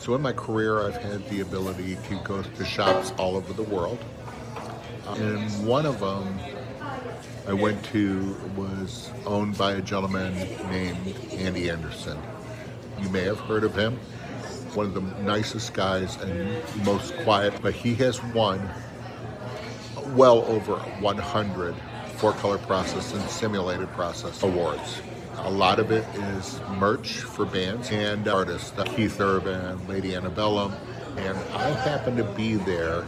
So in my career, I've had the ability to go to shops all over the world. And one of them I went to was owned by a gentleman named Andy Anderson. You may have heard of him. One of the nicest guys and most quiet, but he has won well over 100 four-color process and simulated process awards. A lot of it is merch for bands and artists, Keith Urban, Lady Antebellum, and I happened to be there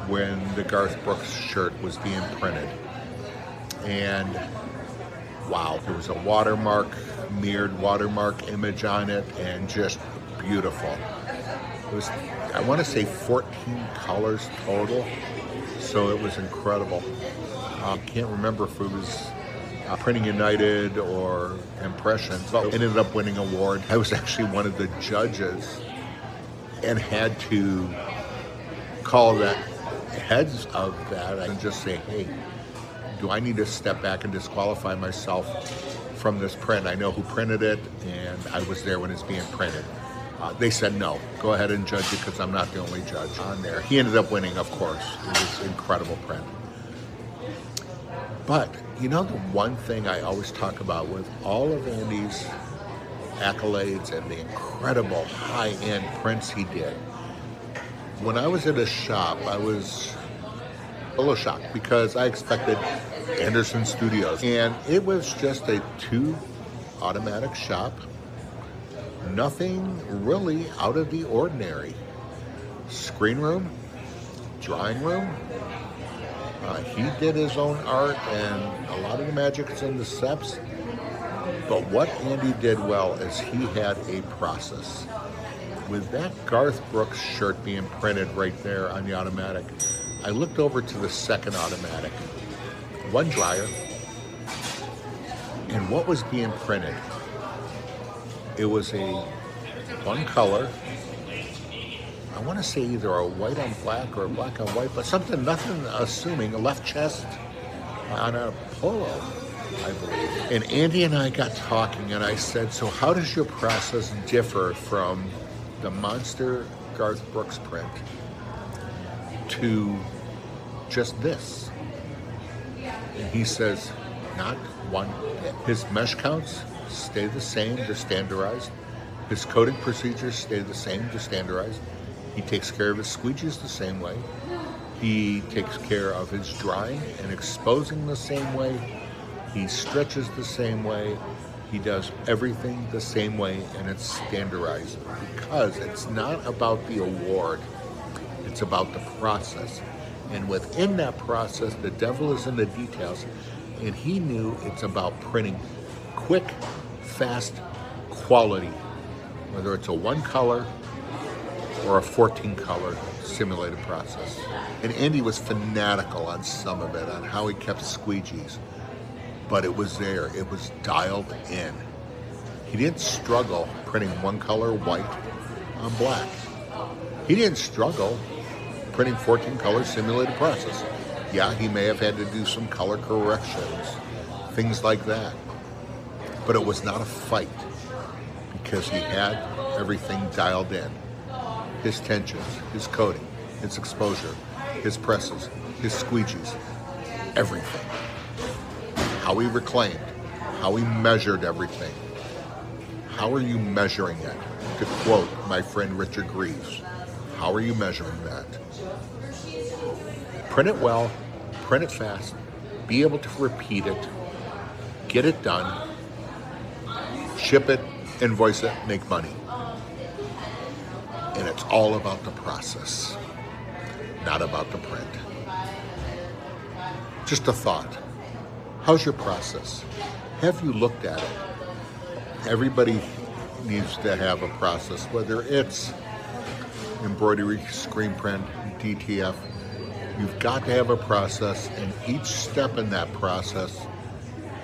when the Garth Brooks shirt was being printed. And wow, there was a watermark, mirrored watermark image on it, and just beautiful. It was, I want to say 14 colors total, so it was incredible. I can't remember if it was Printing United or Impressions, but ended up winning an award. I was actually one of the judges and had to call the heads of that and just say, hey, do I need to step back and disqualify myself from this print? I know who printed it, and I was there when it's being printed. They said, no, go ahead and judge it because I'm not the only judge on there. He ended up winning, of course. It was an incredible print. But, you know, the one thing I always talk about with all of Andy's accolades and the incredible high-end prints he did, when I was at a shop, I was a little shocked because I expected Anderson Studios, and it was just a 2 automatic shop. Nothing really out of the ordinary. Screen room, drawing room. He did his own art, and a lot of the magic is in the steps. But what Andy did well is he had a process. With that Garth Brooks shirt being printed right there on the automatic, I looked over to the second automatic. One dryer, and what was being printed? It was a one color. I want to say either a white on black or a black on white, but something, nothing assuming, a left chest on a polo, I believe. And Andy and I got talking, and I said, so how does your process differ from the monster Garth Brooks print to just this? And he says, not one bit. His mesh counts stay the same, they're standardized. His coating procedures stay the same, they're standardized. He takes care of his squeegees the same way. He takes care of his drying and exposing the same way. He stretches the same way. He does everything the same way, and it's standardized because it's not about the award. It's about the process. And within that process, the devil is in the details. And he knew it's about printing quick, fast, quality, whether it's a one color or a 14 color simulated process. And Andy was fanatical on some of it, on how he kept squeegees, but it was there, it was dialed in. He didn't struggle printing one color white on black. He didn't struggle printing 14 color simulated process. Yeah, he may have had to do some color corrections, things like that, but it was not a fight because he had everything dialed in. His tensions, his coating, his exposure, his presses, his squeegees, everything. How he reclaimed, how he measured everything. How are you measuring it? To quote my friend Richard Greaves, how are you measuring that? Print it well, print it fast, be able to repeat it, get it done, ship it, invoice it, make money. And it's all about the process, not about the print. Just a thought. How's your process? Have you looked at it? Everybody needs to have a process, whether it's embroidery, screen print, DTF. You've got to have a process, and each step in that process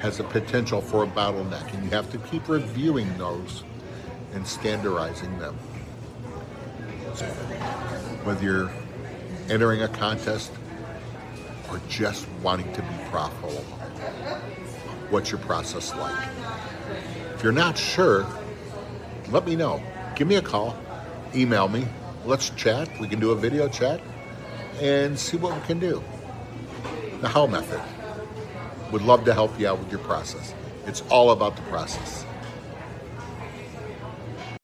has a potential for a bottleneck, and you have to keep reviewing those and standardizing them. Whether you're entering a contest or just wanting to be profitable, what's your process like? If you're not sure, let me know. Give me a call. email me. Let's chat. We can do a video chat and see what we can do. The Howe method. Would love to help you out with your process. It's all about the process.